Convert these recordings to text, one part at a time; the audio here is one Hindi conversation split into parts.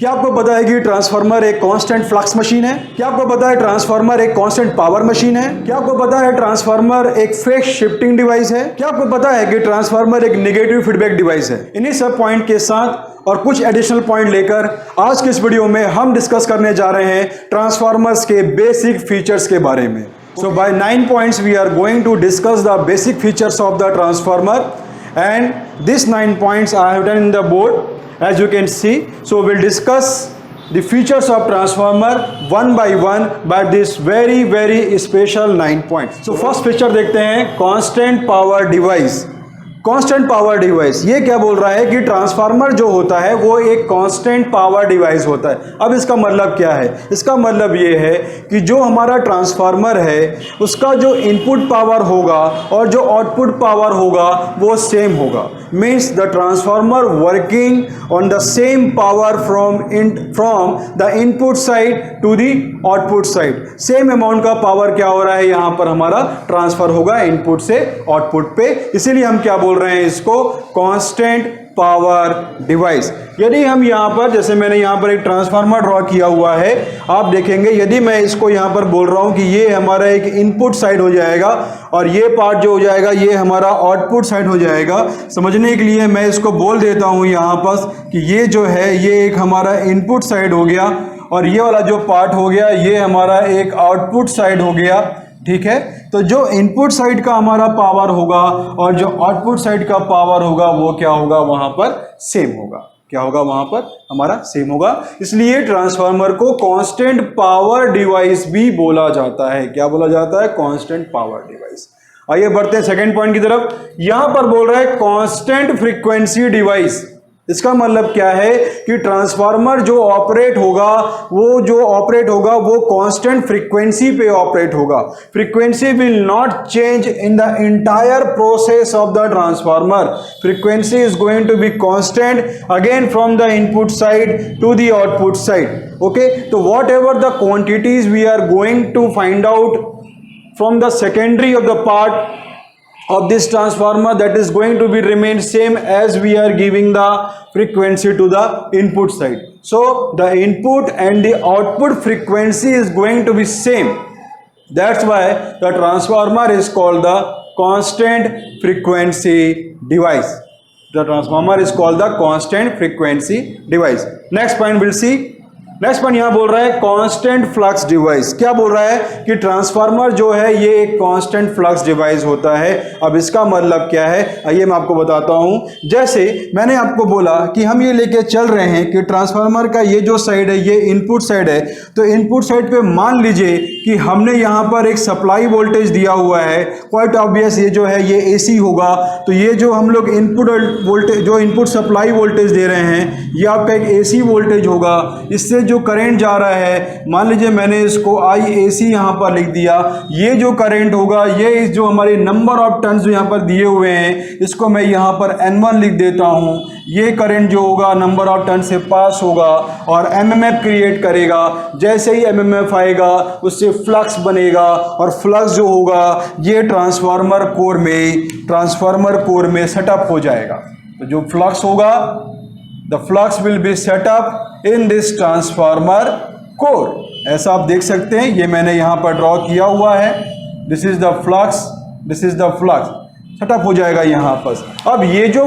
क्या आपको पता है कि ट्रांसफार्मर एक कांस्टेंट फ्लक्स मशीन है? क्या आपको पता है ट्रांसफार्मर एक कांस्टेंट पावर मशीन है? क्या आपको पता है ट्रांसफार्मर एक फेज शिफ्टिंग डिवाइस है? क्या आपको पता है कि ट्रांसफार्मर एक नेगेटिव फीडबैक डिवाइस है? इन्हीं सब पॉइंट के साथ और कुछ एडिशनल पॉइंट लेकर आज के इस वीडियो में हम डिस्कस करने जा रहे हैं ट्रांसफार्मर्स के बेसिक फीचर्स के बारे में। So by 9 points we are going to discuss the basic features of the transformer, and these 9 points I have done in the board as you can see. So we'll discuss the features of transformer one by one by this very special 9 points. So first feature देखते हैं, constant power device. Constant power device ये क्या बोल रहा है कि ट्रांसफार्मर जो होता है वो एक कांस्टेंट पावर डिवाइस होता है। अब इसका मतलब क्या है? इसका मतलब ये है कि जो हमारा ट्रांसफार्मर है उसका जो इनपुट पावर होगा और जो आउटपुट पावर होगा वो सेम होगा। Means the transformer working on the same power from the input side to the output side. Same amount का पावर क्या हो रहा है यहाँ पर हमारा ट्रांसफर होगा इनपुट से आउटपुट पे, इसीलिए हम क्या बोल रहे हैं इसको कांस्टेंट पावर डिवाइस। यदि हम यहां पर, जैसे मैंने यहां पर एक ट्रांसफार्मर ड्रॉ किया हुआ है, आप देखेंगे यदि मैं इसको यहां पर बोल रहा हूं कि ये हमारा एक इनपुट साइड हो जाएगा और ये पार्ट जो हो जाएगा ये हमारा आउटपुट साइड हो जाएगा। समझने के लिए मैं इसको बोल देता हूं यहां पर कि ये जो है ये एक हमारा इनपुट साइड हो गया और ये वाला जो पार्ट हो गया ये हमारा एक आउटपुट साइड हो गया। ठीक है, तो जो इनपुट साइड का हमारा पावर होगा और जो आउटपुट साइड का पावर होगा वो क्या होगा, वहां पर सेम होगा। क्या होगा, वहां पर हमारा सेम होगा। इसलिए ट्रांसफार्मर को कांस्टेंट पावर डिवाइस भी बोला जाता है। क्या बोला जाता है? Constant power device. आइए बढ़ते हैं सेकंड पॉइंट की तरफ। यहां पर बोल रहा है कांस्टेंट फ्रीक्वेंसी डिवाइस। इसका मतलब क्या है कि ट्रांसफार्मर जो ऑपरेट होगा वो कांस्टेंट फ्रीक्वेंसी पे ऑपरेट होगा। Frequency will not change in the entire process of the transformer. Frequency is going to be constant again from the input side to the output side. Okay, तो whatever the quantities we are going to find out from the secondary of the part of this transformer, that is going to be remain same as we are giving the frequency to the input side. So the input and the output frequency is going to be same. That's why the transformer is called the constant frequency device. The transformer is called the constant frequency device. Next point we'll see. Next point यहां बोल रहा है कांस्टेंट फ्लक्स डिवाइस। क्या बोल रहा है कि ट्रांसफार्मर जो है ये एक कांस्टेंट फ्लक्स डिवाइस होता है। अब इसका मतलब क्या है, आइए मैं आपको बताता हूं। जैसे मैंने आपको बोला कि हम ये लेके चल रहे हैं कि ट्रांसफार्मर का ये जो साइड है ये इनपुट साइड है, तो इनपुट साइड पे मान लीजिए कि हमने यहाँ पर एक सप्लाई वोल्टेज दिया हुआ है। क्वाइट ऑब्वियस ये जो है ये AC होगा, तो ये जो हम लोग इनपुट वोल्टेज, जो इनपुट सप्लाई वोल्टेज दे रहे हैं ये आपका एक AC वोल्टेज होगा। इससे जो करंट जा रहा है, मान लीजिए मैंने इसको IAC यहाँ पर लिख दिया, ये जो करंट होगा ये जो हमारे नंबर ऑफ टर्न्स जो यहाँ पर दिए हुए हैं इसको मैं यहाँ पर N1 लिख देता हूँ। ये करंट जो होगा नंबर ऑफ टर्न से पास होगा और MMF क्रिएट करेगा। जैसे ही MMF आएगा उससे फ्लक्स बनेगा और फ्लक्स जो होगा ये ट्रांसफार्मर कोर में सेटअप हो जाएगा। तो जो फ्लक्स होगा, the flux will be set up in this transformer core। ऐसा आप देख सकते हैं, ये मैंने यहाँ पर ड्रॉ किया हुआ है। This is the flux, this is the flux setup हो जाएगा यहाँ पर। अब ये जो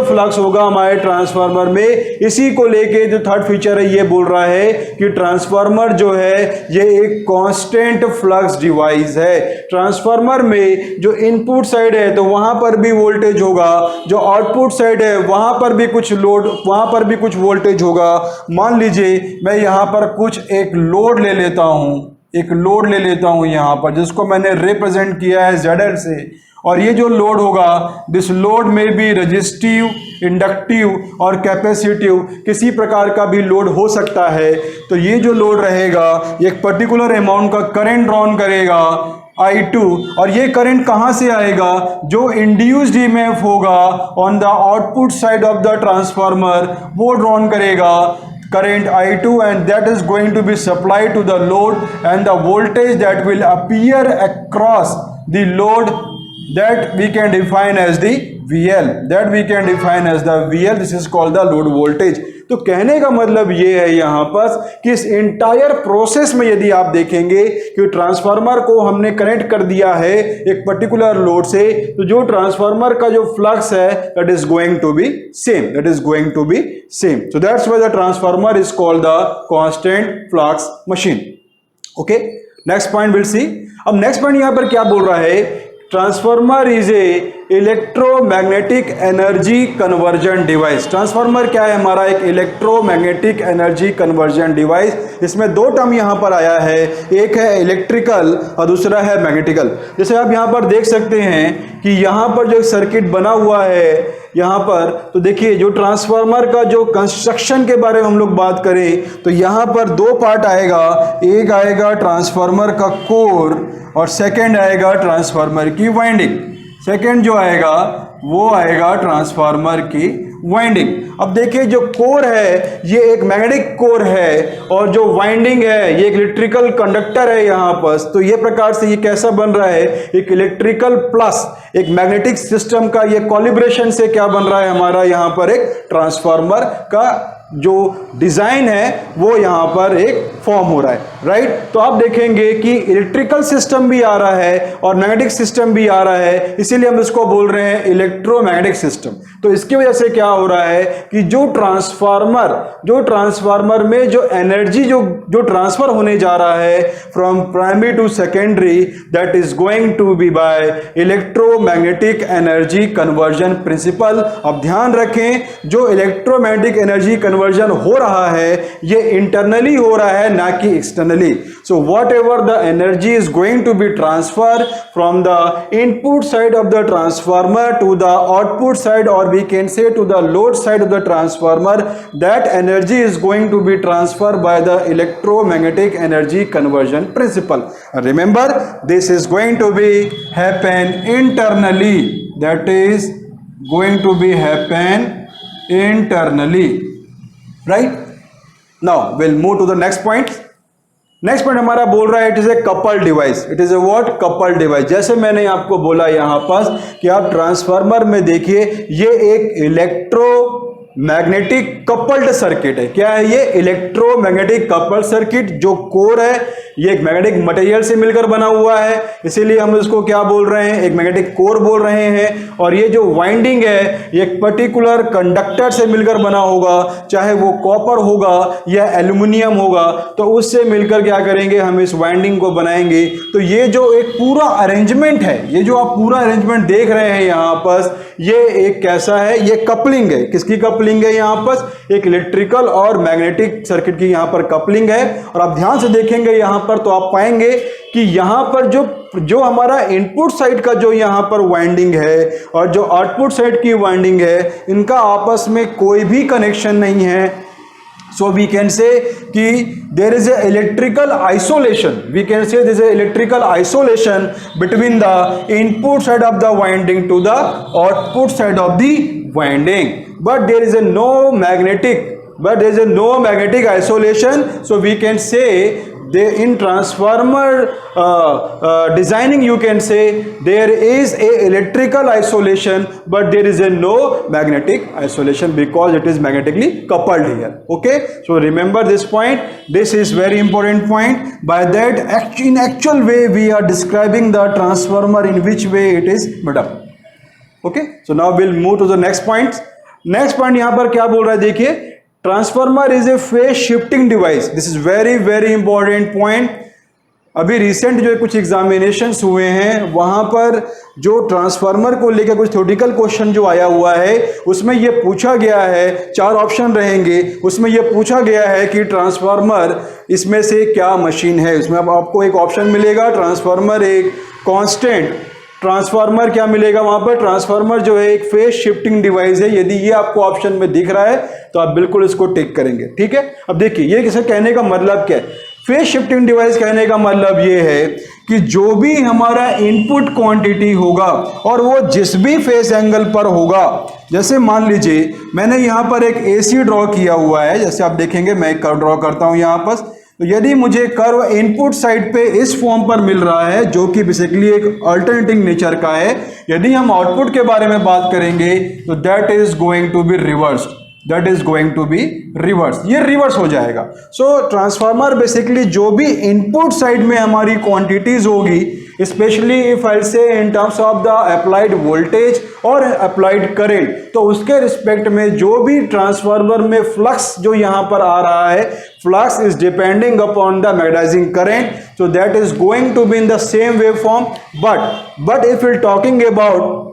फ्लक्स होगा हमारे ट्रांसफार्मर में, इसी को लेके जो थर्ड फीचर है ये बोल रहा है कि ट्रांसफार्मर जो है ये एक कांस्टेंट फ्लक्स डिवाइस है। ट्रांसफार्मर में जो इनपुट साइड है तो वहां पर भी वोल्टेज होगा, जो आउटपुट साइड है वहां पर भी कुछ वोल्टेज होगा। मान लीजिए मैं यहाँ पर एक लोड ले लेता हूँ यहाँ पर, जिसको मैंने रिप्रेजेंट किया है ZL से। और ये जो लोड होगा, दिस लोड में भी रेजिस्टिव, इंडक्टिव और कैपेसिटिव किसी प्रकार का भी लोड हो सकता है। तो ये जो लोड रहेगा एक पर्टिकुलर अमाउंट का करंट ड्रॉन करेगा I2, और ये करंट कहाँ से आएगा, जो इंड्यूस्ड EMF होगा on the output side of the transformer वो ड्रॉन करेगा current I2, and that is going to be supplied to the load, and the voltage that will appear across the load that we can define as the VL, that we can define as the VL, this is called the load voltage। तो कहने का मतलब ये है यहाँ पर कि इस इंटायर प्रोसेस में यदि आप देखेंगे कि ट्रांसफार्मर को हमने कनेक्ट कर दिया है एक पर्टिकुलर लोड से, तो जो ट्रांसफार्मर का जो फ्लक्स है that is going to be same, that is going to be same. So that's why the transformer is called the constant flux machine. Okay, next point will see. अब नेक्स्ट पॉइंट यहां पर क्या बोल रहा है, transformer is a electromagnetic energy conversion device. Transformer क्या है हमारा, एक इलेक्ट्रोमैग्नेटिक एनर्जी कन्वर्जन डिवाइस। इसमें दो टर्म यहां पर आया है, एक है इलेक्ट्रिकल और दूसरा है मैग्नेटिकल। जैसे आप यहां पर देख सकते हैं कि यहां पर जो सर्किट बना हुआ है यहां पर, तो देखिए जो ट्रांसफार्मर का जो कंस्ट्रक्शन के बारे में हम लोग बात करें तो यहां पर दो पार्ट आएगा, एक आएगा ट्रांसफार्मर का कोर और सेकंड आएगा ट्रांसफार्मर की वाइंडिंग। सेकंड जो आएगा वो आएगा ट्रांसफार्मर की वाइंडिंग। अब देखिए जो कोर है ये एक मैग्नेटिक कोर है और जो वाइंडिंग है ये एक इलेक्ट्रिकल कंडक्टर है यहाँ पर। तो ये प्रकार से ये कैसा बन रहा है, एक इलेक्ट्रिकल प्लस एक मैग्नेटिक सिस्टम का ये कोलिब्रेशन से क्या बन रहा है हमारा यहाँ पर एक ट्रांसफार्मर का जो डिजाइन है वो यहां पर एक फॉर्म हो रहा है, राइट। तो आप देखेंगे कि इलेक्ट्रिकल सिस्टम भी आ रहा है और मैग्नेटिक सिस्टम भी आ रहा है, इसीलिए हम इसको बोल रहे हैं इलेक्ट्रोमैग्नेटिक सिस्टम। तो इसकी वजह से क्या हो रहा है कि जो ट्रांसफार्मर में जो एनर्जी जो ट्रांसफर होने जा रहा है from primary to secondary, that is going to be by electromagnetic energy conversion principle. अब ध्यान रखें जो इलेक्ट्रोमैग्नेटिक एनर्जी कन्वर्जन हो रहा है ये इंटरनली हो रहा है ना कि externally. So whatever the energy is going to be transfer from the input side of the transformer to the output side और we can say to the load side of the transformer, that energy is going to be transfer by the electromagnetic energy conversion principle. Remember this is going to be happen internally, that is going to be happen internally, right? Now we'll move to the next point. Next point हमारा बोल रहा है it is a coupled device. It is a what, coupled device. जैसे मैंने आपको बोला यहां पर कि आप ट्रांसफार्मर में देखिए ये एक इलेक्ट्रोमैग्नेटिक कपल्ड सर्किट है। क्या है ये, इलेक्ट्रोमैग्नेटिक कपल्ड सर्किट। जो कोर है ये एक मैग्नेटिक मटेरियल से मिलकर बना हुआ है, इसीलिए हम इसको क्या बोल रहे हैं, एक मैग्नेटिक कोर बोल रहे हैं। और ये जो वाइंडिंग है ये एक पर्टिकुलर कंडक्टर से मिलकर बना होगा, चाहे वो कॉपर होगा या एल्यूमिनियम होगा, तो उससे मिलकर क्या करेंगे हम इस वाइंडिंग को बनाएंगे। तो ये जो एक पूरा अरेंजमेंट है, ये जो आप पूरा अरेंजमेंट देख रहे हैं यहाँ पर, ये एक कैसा है, ये कपलिंग है। किसकी कपलिंग है यहाँ पर, एक इलेक्ट्रिकल और मैग्नेटिक सर्किट की यहाँ पर कपलिंग है। और आप ध्यान से देखेंगे यहाँ पर तो आप पाएंगे कि यहाँ पर जो हमारा इनपुट साइड का जो यहाँ पर वाइंडिंग है और जो आउटपुट साइड की वाइंडिंग है, इनका आपस में कोई भी कनेक्शन नहीं है। So we can say कि there is a electrical isolation. We can say there is a electrical isolation between the input side of the winding to the output side of the winding. But there is a no magnetic isolation. So we can say in transformer designing you can say there is a electrical isolation but there is a no magnetic isolation because it is magnetically coupled here. Okay, so remember this point. This is very important point. By that in actual way we are describing the transformer in which way it is made up. Okay, so now we'll move to the next point. Next point यहाँ पर क्या बोल रहा है, देखिए transformer is A phase shifting device. This is very very important point. अभी रिसेंट जो कुछ एग्जामिनेशंस हुए हैं वहां पर जो ट्रांसफार्मर को लेकर कुछ थ्योरेटिकल क्वेश्चन जो आया हुआ है उसमें ये पूछा गया है, 4 ऑप्शन रहेंगे, उसमें ये पूछा गया है कि ट्रांसफार्मर इसमें से क्या मशीन है। उसमें अब आपको एक ऑप्शन मिलेगा ट्रांसफार्मर एक कांस्टेंट, ट्रांसफार्मर क्या मिलेगा वहां पर, ट्रांसफार्मर जो है एक फेज शिफ्टिंग डिवाइस है। यदि ये आपको ऑप्शन में दिख रहा है तो आप बिल्कुल इसको टिक करेंगे, ठीक है। अब देखिए ये किसे कहने का मतलब क्या है, फेज शिफ्टिंग डिवाइस कहने का मतलब ये है कि जो भी हमारा इनपुट क्वांटिटी होगा और वो जिस भी फेज एंगल पर होगा, जैसे मान लीजिए मैंने यहाँ पर एक AC ड्रॉ किया हुआ है, जैसे आप देखेंगे मैं एक कर्व ड्रॉ करता हूँ यहाँ पर, तो यदि मुझे कर्व इनपुट साइड पे इस फॉर्म पर मिल रहा है जो कि बेसिकली एक अल्टरनेटिंग नेचर का है, यदि हम आउटपुट के बारे में बात करेंगे तो that is going to be reversed, that is going to be reverse, ये रिवर्स हो जाएगा। सो ट्रांसफार्मर बेसिकली जो भी इनपुट साइड में हमारी क्वांटिटीज होगी, स्पेशली इफ आई से in terms of the applied voltage और अप्लाइड करंट, तो उसके रिस्पेक्ट में जो भी ट्रांसफार्मर में फ्लक्स जो यहां पर आ रहा है, flux is depending upon the magnetizing current, so that is going to be in the same waveform, but if we're talking about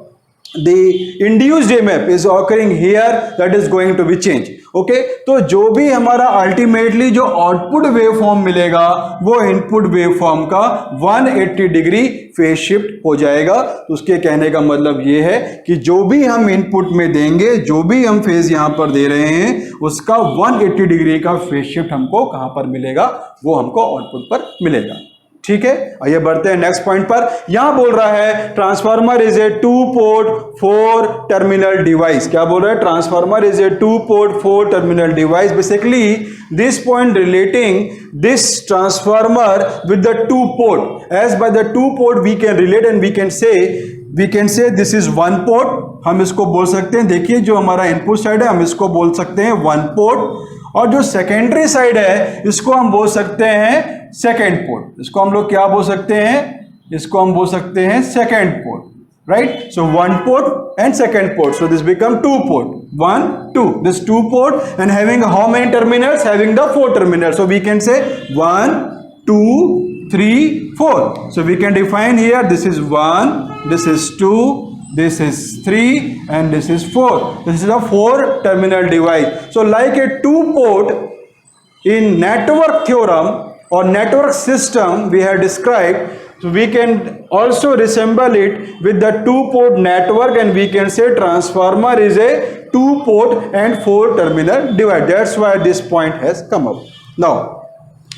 the induced EMF is occurring here, that is going to be change. Okay, तो जो भी हमारा अल्टीमेटली जो आउटपुट वेवफॉर्म मिलेगा वो इनपुट वेवफॉर्म का 180 डिग्री फेज शिफ्ट हो जाएगा। तो उसके कहने का मतलब ये है कि जो भी हम इनपुट में देंगे, जो भी हम फेज यहां पर दे रहे हैं, उसका 180 डिग्री का फेज शिफ्ट हमको कहां पर मिलेगा, वो हमको आउटपुट पर मिलेगा। ठीक है, आइए बढ़ते हैं नेक्स्ट पॉइंट पर। यहां बोल रहा है transformer is a 2 port 4 terminal device. क्या बोल रहा है? Transformer is a 2 port 4 terminal device. Basically this point relating this transformer with the 2 port, as by the 2 port we can relate and we can say this is 1 port. हम इसको बोल सकते हैं, देखिए जो हमारा इनपुट साइड है हम इसको बोल सकते हैं 1 पोर्ट, और जो सेकेंडरी साइड है इसको हम बोल सकते हैं सेकेंड पोर्ट। इसको हम लोग क्या बोल सकते हैं? इसको हम बोल सकते हैं second port, right? So 1 port and second port, so this become 2 port, 1 2, this 2 port and having how many terminals? Having the 4 terminals, so we can say 1 2 3 4. So we can define here, this is 1, this is 2, this is 3 and this is 4. This is a 4 terminal device. So like a 2 port in network theorem or network system we have described, so we can also resemble it with the 2 port network and we can say transformer is a 2 port and 4 terminal device. That's why this point has come up. Now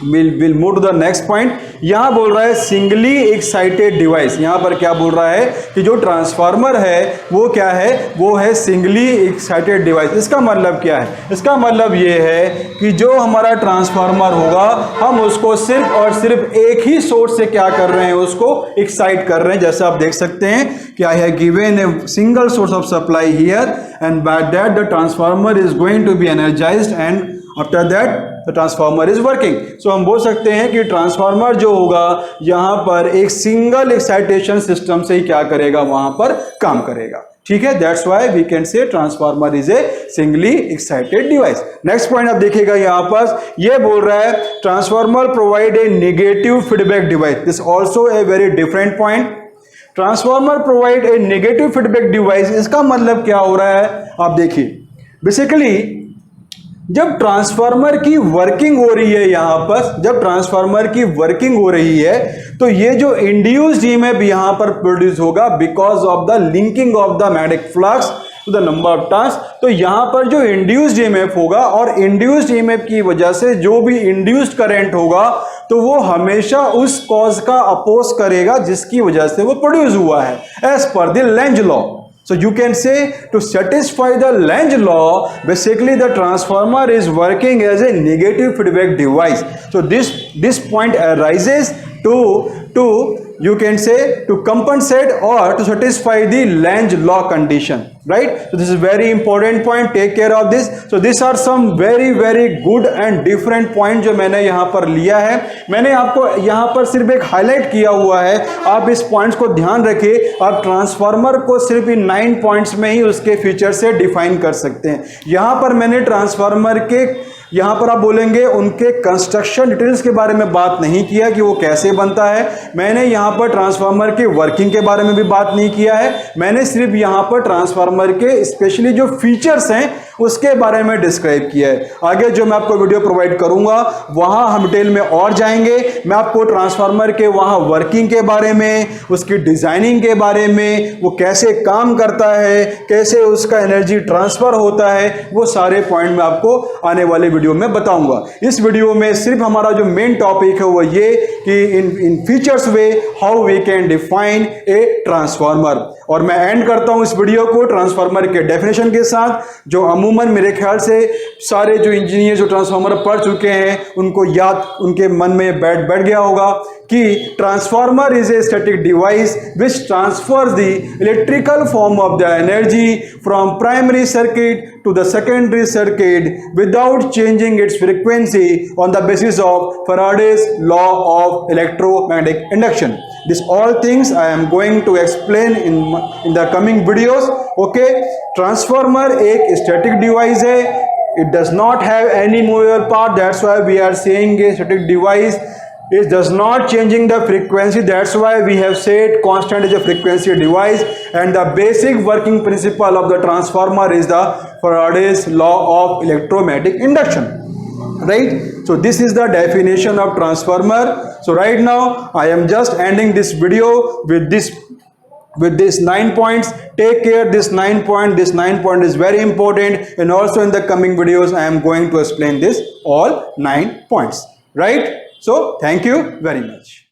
we'll move to the next point. यहां बोल रहा है सिंगली एक्साइटेड डिवाइस। यहां पर क्या बोल रहा है कि जो ट्रांसफार्मर है वो क्या है? वो है सिंगली एक्साइटेड डिवाइस। इसका मतलब क्या है? इसका मतलब ये है कि जो हमारा ट्रांसफार्मर होगा हम उसको सिर्फ और सिर्फ एक ही सोर्स से क्या कर रहे हैं? उसको एक्साइट कर रहे हैं। जैसे आप देख सकते हैं कि I have given a single source of supply here and by that the transformer is going to be energized and after that the transformer is working. So हम बोल सकते हैं कि ट्रांसफार्मर जो होगा यहां पर एक सिंगल एक्साइटेशन सिस्टम से ही क्या करेगा? वहां पर काम करेगा। ठीक है, that's why we can say transformer is a singly excited device. Next point आप देखिएगा, यहां पर ये बोल रहा है transformer provide a negative feedback device. This also a very different point. Transformer provide a negative feedback device, इसका मतलब क्या हो रहा है? आप देखिए, बेसिकली जब ट्रांसफार्मर की वर्किंग हो रही है, यहां पर जब ट्रांसफार्मर की वर्किंग हो रही है तो ये जो इंड्यूस्ड ईएमएफ यहां पर प्रोड्यूस होगा because of the linking of the magnetic flux to the number of turns. तो यहां पर जो इंड्यूस्ड ईएमएफ होगा और इंड्यूस्ड ईएमएफ की वजह से जो भी इंड्यूस्ड करंट होगा तो वो हमेशा उस कॉज का अपोज करेगा जिसकी वजह से वो प्रोड्यूस हुआ है, as per the Lenz law. So you can say to satisfy the Lenz law, basically the transformer is working as a negative feedback device. So this point arises to you can say to compensate or to satisfy the Lenz law condition, right? So this is very important point, take care of this. So these are some very good and different point जो मैंने यहाँ पर लिया है। मैंने आपको यहाँ पर सिर्फ एक हाईलाइट किया हुआ है, आप इस पॉइंट्स को ध्यान रखिए। आप ट्रांसफार्मर को सिर्फ इन 9 पॉइंट्स में ही उसके फीचर से डिफाइन कर सकते हैं। यहाँ पर मैंने ट्रांसफार्मर के यहां पर आप बोलेंगे उनके कंस्ट्रक्शन डिटेल्स के बारे में बात नहीं किया कि वो कैसे बनता है। मैंने यहां पर ट्रांसफार्मर के वर्किंग के बारे में भी बात नहीं किया है। मैंने सिर्फ यहां पर ट्रांसफार्मर के स्पेशली जो फीचर्स हैं उसके बारे में डिस्क्राइब किया है। आगे जो मैं आपको वीडियो प्रोवाइड करूंगा वहां हम डिटेल में और जाएंगे। मैं आपको ट्रांसफार्मर के वहां वर्किंग के बारे में, उसकी डिजाइनिंग के बारे में, वो कैसे काम करता है, कैसे उसका एनर्जी ट्रांसफर होता है, वो सारे पॉइंट मैं आपको आने वाले वीडियो में बताऊंगा। इस वीडियो में सिर्फ हमारा जो मेन टॉपिक है वो ये कि in features way how we can define a transformer. और मैं एंड करता हूं इस वीडियो को ट्रांसफार्मर के डेफिनेशन के साथ, जो अमूमन मेरे ख्याल से सारे जो इंजीनियर जो ट्रांसफार्मर पढ़ चुके हैं उनको याद उनके मन में बैठ गया होगा कि transformer is a static device which transverse the electrical form of the energy from primary circuit to the secondary circuit without changing its frequency on the basis of Faraday's law of electromagnetic induction. This all things I am going to explain in the coming videos. Okay, transformer एक static device है. It does not have any movable part. That's why we are saying a static device. It does not changing the frequency. That's why we have said constant is a frequency device, and the basic working principle of the transformer is the Faraday's law of electromagnetic induction. Right? So this is the definition of transformer. So right now I am just ending this video with this 9 points. Take care, this 9 point is very important, and also in the coming videos I am going to explain this all 9 points. Right? So thank you very much.